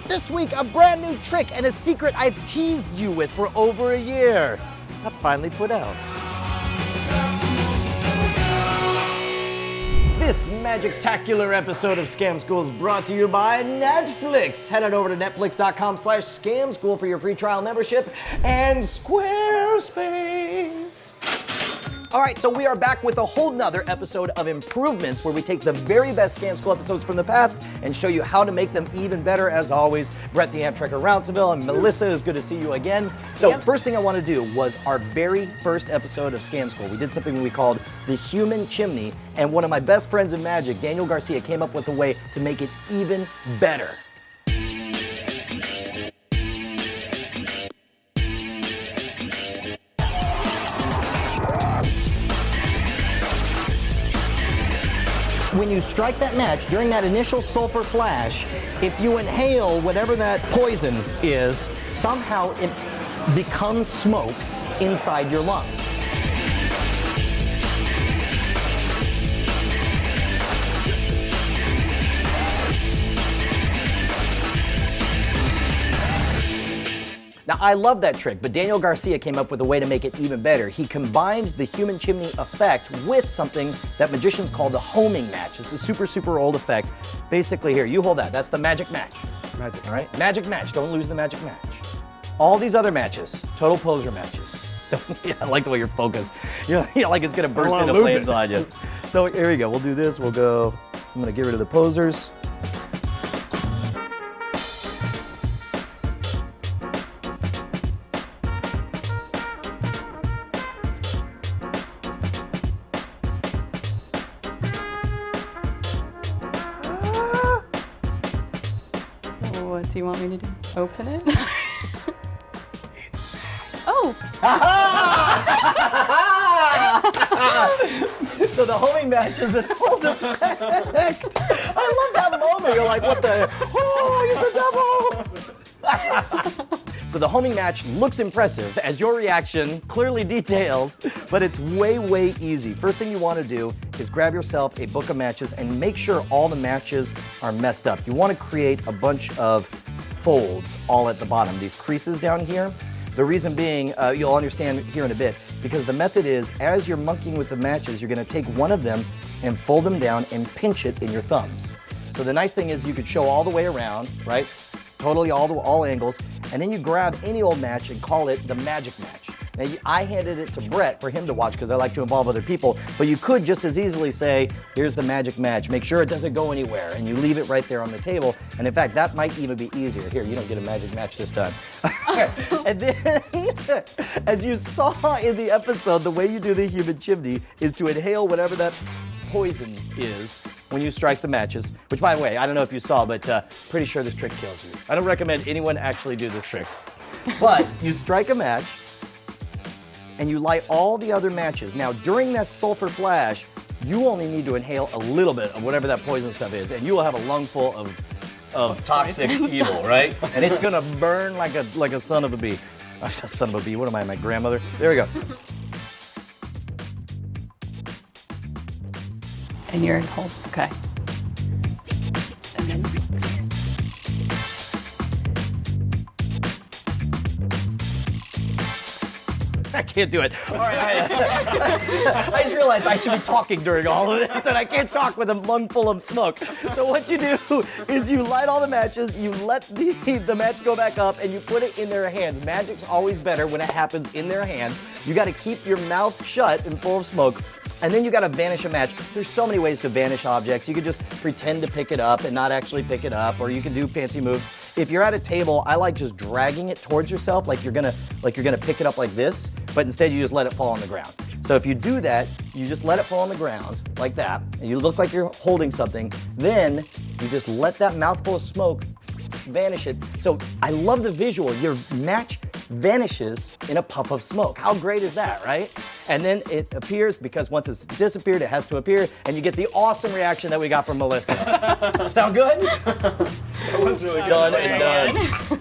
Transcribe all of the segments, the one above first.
This week, a brand new trick and a secret I've teased you with for over a year. I finally put out. This magic-tacular episode of Scam School is brought to you by Netflix. Head on over to netflix.com/scamschool for your free trial membership and Squarespace. All right, so we are back with a whole nother episode of Improvements, where we take the very best Scam School episodes from the past and show you how to make them even better. As always, Brett the Amp Trekker Rounceville and Melissa, it's good to see you again. So First thing I want to do was our very first episode of Scam School. We did something we called the Human Chimney, and one of my best friends in magic, Daniel Garcia, came up with a way to make it even better. When you strike that match during that initial sulfur flash, if you inhale whatever that poison is, somehow it becomes smoke inside your lungs. Now, I love that trick, but Daniel Garcia came up with a way to make it even better. He combined the human chimney effect with something that magicians call the homing match. It's a super, super old effect. Basically, here, you hold that. That's the magic match. Magic. All right? Magic match. Don't lose the magic match. All these other matches, total poser matches. Yeah, I like the way you're focused. You're like it's going to burst into flames on you. So here we go. We'll do this. We'll go. I'm going to get rid of the posers. What do you want me to do? Open it? Oh! So the homing match is an old effect. I love that moment. You're like, what the? Oh, you're the devil! So the homing match looks impressive, as your reaction clearly details, but it's way, way easy. First thing you want to do is grab yourself a book of matches and make sure all the matches are messed up. You want to create a bunch of folds all at the bottom, these creases down here. The reason being, you'll understand here in a bit, because the method is, as you're monkeying with the matches, you're going to take one of them and fold them down and pinch it in your thumbs. So the nice thing is you could show all the way around, right? Totally all angles, and then you grab any old match and call it the magic match. Now, I handed it to Brett for him to watch because I like to involve other people, but you could just as easily say, here's the magic match, make sure it doesn't go anywhere, and you leave it right there on the table, and in fact, that might even be easier. Here, you don't get a magic match this time. And then, as you saw in the episode, the way you do the human chimney is to inhale whatever that poison is when you strike the matches, which, by the way, I don't know if you saw, but pretty sure this trick kills you. I don't recommend anyone actually do this trick. But you strike a match, and you light all the other matches. Now, during that sulfur flash, you only need to inhale a little bit of whatever that poison stuff is, and you will have a lung full of toxic evil, right? And it's gonna burn like a son of a bee. Son of a bee, what am I, my grandmother? There we go. And you're in hold. Okay. And then. I can't do it. All right, I just realized I should be talking during all of this, and I can't talk with a lung full of smoke. So what you do is you light all the matches, you let the match go back up, and you put it in their hands. Magic's always better when it happens in their hands. You got to keep your mouth shut and full of smoke. And then you gotta vanish a match. There's so many ways to vanish objects. You could just pretend to pick it up and not actually pick it up, or you can do fancy moves. If you're at a table, I like just dragging it towards yourself like you're gonna pick it up like this, but instead you just let it fall on the ground. So if you do that, you just let it fall on the ground like that, and you look like you're holding something, then you just let that mouthful of smoke vanish it. So I love the visual. Your match vanishes in a puff of smoke. How great is that, right? And then it appears, because once it's disappeared, it has to appear, and you get the awesome reaction that we got from Melissa. Sound good? That was really good. Done and done.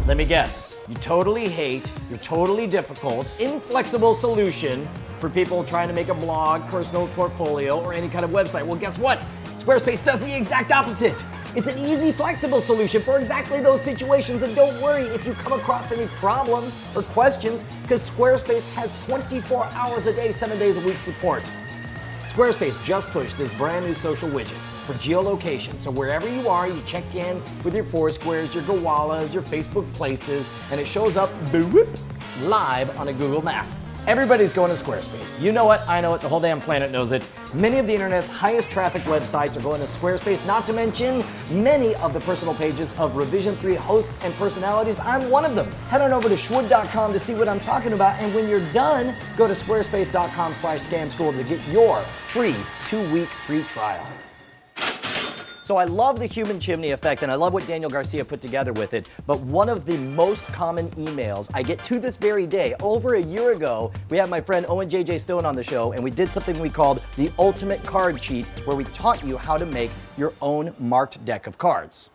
Let me guess. You totally hate your totally difficult, inflexible solution for for people trying to make a blog, personal portfolio, or any kind of website. Well, guess what? Squarespace does the exact opposite. It's an easy, flexible solution for exactly those situations, and don't worry if you come across any problems or questions, because Squarespace has 24 hours a day, 7 days a week support. Squarespace just pushed this brand new social widget for geolocation. So wherever you are, you check in with your Foursquares, your Gowalas, your Facebook Places, and it shows up boop, live on a Google map. Everybody's going to Squarespace. You know it, I know it, the whole damn planet knows it. Many of the internet's highest traffic websites are going to Squarespace, not to mention many of the personal pages of Revision 3 hosts and personalities. I'm one of them. Head on over to schwood.com to see what I'm talking about, and when you're done, go to squarespace.com/scamschool to get your free 2-week free trial. So I love the human chimney effect, and I love what Daniel Garcia put together with it, but one of the most common emails I get to this very day, over a year ago, we had my friend Owen J.J. Stone on the show, and we did something we called the Ultimate Card Cheat, where we taught you how to make your own marked deck of cards.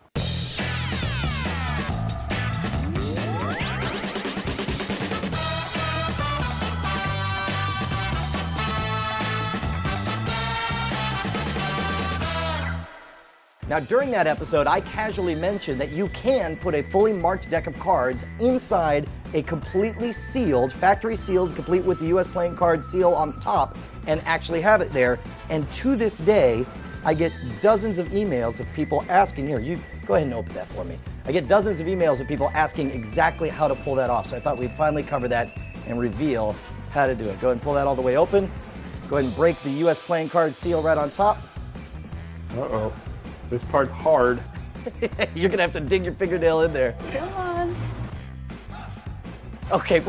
Now, during that episode, I casually mentioned that you can put a fully marked deck of cards inside a completely sealed, factory sealed, complete with the US playing card seal on top, and actually have it there. And to this day, I get dozens of emails of people asking, here, you go ahead and open that for me. I get dozens of emails of people asking exactly how to pull that off. So I thought we'd finally cover that and reveal how to do it. Go ahead and pull that all the way open. Go ahead and break the US playing card seal right on top. Uh-oh. This part's hard. You're gonna have to dig your fingernail in there. Come on. Okay,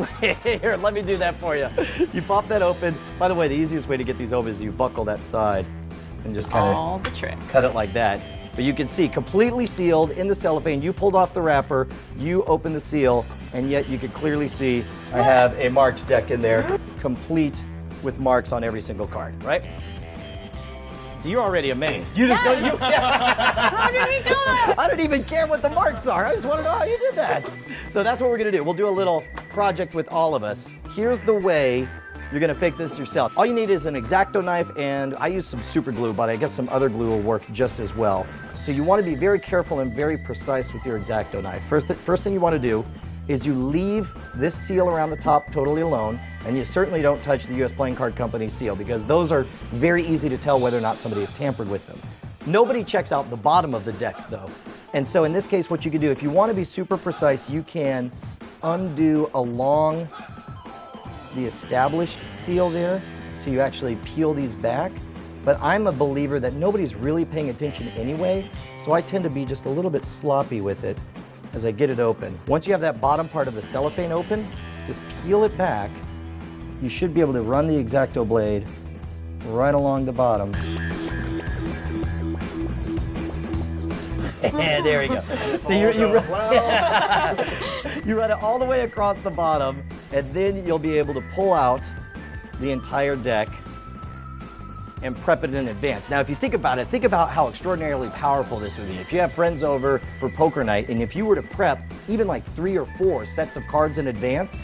here, let me do that for you. You pop that open. By the way, the easiest way to get these open is you buckle that side and just kind All of the tricks. cut it like that. But you can see, completely sealed in the cellophane. You pulled off the wrapper, you open the seal, and yet you can clearly see I have a marked deck in there, complete with marks on every single card, right? So you're already amazed. You just don't. How did he do that? I don't even care what the marks are. I just want to know how you did that. So that's what we're gonna do. We'll do a little project with all of us. Here's the way you're gonna fake this yourself. All you need is an X-Acto knife, and I use some super glue, but I guess some other glue will work just as well. So you want to be very careful and very precise with your X-Acto knife. First thing you want to do is you leave this seal around the top totally alone, and you certainly don't touch the US Playing Card Company seal, because those are very easy to tell whether or not somebody has tampered with them. Nobody checks out the bottom of the deck though. And so in this case, what you can do, if you want to be super precise, you can undo along the established seal there, so you actually peel these back. But I'm a believer that nobody's really paying attention anyway, so I tend to be just a little bit sloppy with it as I get it open. Once you have that bottom part of the cellophane open, just peel it back. You should be able to run the X-Acto blade right along the bottom. There we go. So you run it all the way across the bottom, and then you'll be able to pull out the entire deck and prep it in advance. Now, if you think about it, think about how extraordinarily powerful this would be. If you have friends over for poker night, and if you were to prep even like 3 or 4 sets of cards in advance,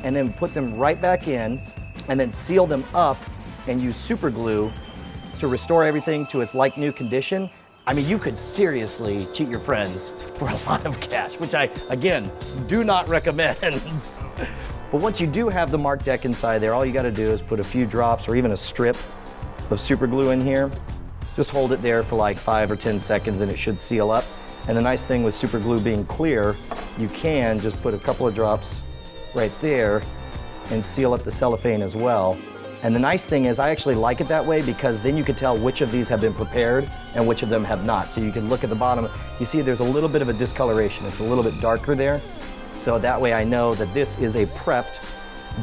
and then put them right back in, and then seal them up, and use super glue to restore everything to its like new condition, I mean, you could seriously cheat your friends for a lot of cash, which I, again, do not recommend. But once you do have the marked deck inside there, all you gotta do is put a few drops or even a strip of super glue in here. Just hold it there for like 5 or 10 seconds and it should seal up. And the nice thing with super glue being clear, you can just put a couple of drops right there and seal up the cellophane as well. And the nice thing is I actually like it that way, because then you can tell which of these have been prepared and which of them have not. So you can look at the bottom, you see there's a little bit of a discoloration. It's a little bit darker there. So that way I know that this is a prepped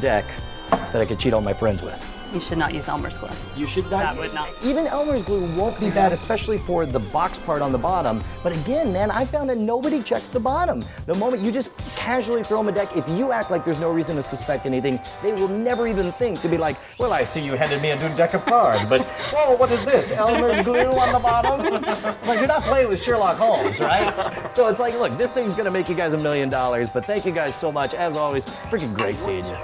deck that I could cheat all my friends with. You should not use Elmer's glue. You should not. That would not. Even Elmer's glue won't be bad, especially for the box part on the bottom. But again, man, I found that nobody checks the bottom. The moment you just casually throw them a deck, if you act like there's no reason to suspect anything, they will never even think to be like, well, I see you handed me a new deck of cards, but, whoa, what is this? Elmer's glue on the bottom? It's like, you're not playing with Sherlock Holmes, right? So it's like, look, this thing's gonna make you guys $1 million, but thank you guys so much. As always, freaking great seeing you.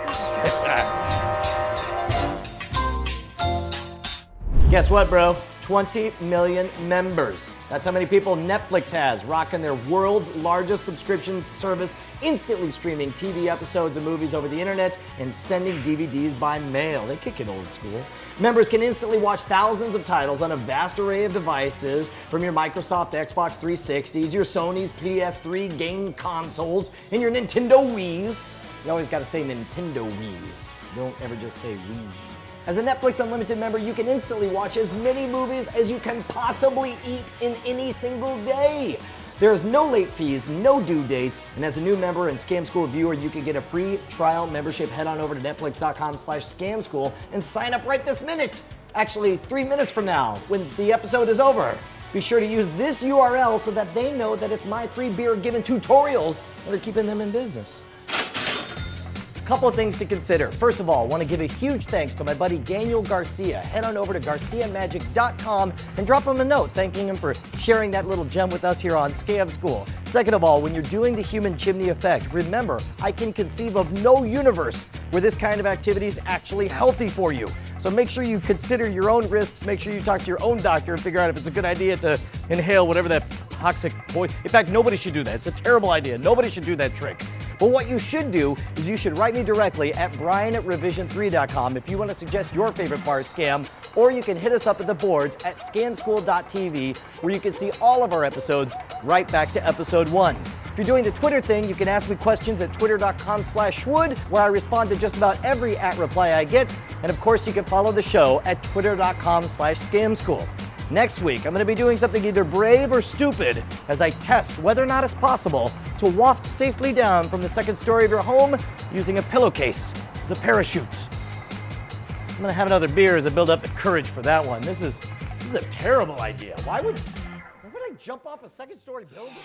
Guess what, bro? 20 million members. That's how many people Netflix has, rocking their world's largest subscription service, instantly streaming TV episodes and movies over the internet and sending DVDs by mail. They kick it old school. Members can instantly watch thousands of titles on a vast array of devices, from your Microsoft Xbox 360s, your Sony's PS3 game consoles, and your Nintendo Wiis. You always gotta say Nintendo Wiis. Don't ever just say Wii. As a Netflix Unlimited member, you can instantly watch as many movies as you can possibly eat in any single day. There's no late fees, no due dates, and as a new member and Scam School viewer, you can get a free trial membership. Head on over to netflix.com/scamschool and sign up right this minute. Actually, 3 minutes from now, when the episode is over. Be sure to use this URL so that they know that it's my free beer given tutorials that are keeping them in business. Couple of things to consider. First of all, I want to give a huge thanks to my buddy Daniel Garcia. Head on over to GarciaMagic.com and drop him a note thanking him for sharing that little gem with us here on Scam School. Second of all, when you're doing the human chimney effect, remember, I can conceive of no universe where this kind of activity is actually healthy for you. So make sure you consider your own risks, make sure you talk to your own doctor and figure out if it's a good idea to inhale whatever that toxic poison. In fact, nobody should do that. It's a terrible idea. Nobody should do that trick. But what you should do is you should write me directly at brian@revision3.com if you want to suggest your favorite bar scam, or you can hit us up at the boards at scamschool.tv, where you can see all of our episodes right back to episode 1. If you're doing the Twitter thing, you can ask me questions at twitter.com/schwood, where I respond to just about every @reply I get. And of course, you can follow the show at twitter.com/scamschool. Next week, I'm going to be doing something either brave or stupid as I test whether or not it's possible to waft safely down from the second story of your home using a pillowcase as a parachute. I'm going to have another beer as I build up the courage for that one. This is a terrible idea. Why would I jump off a second story building?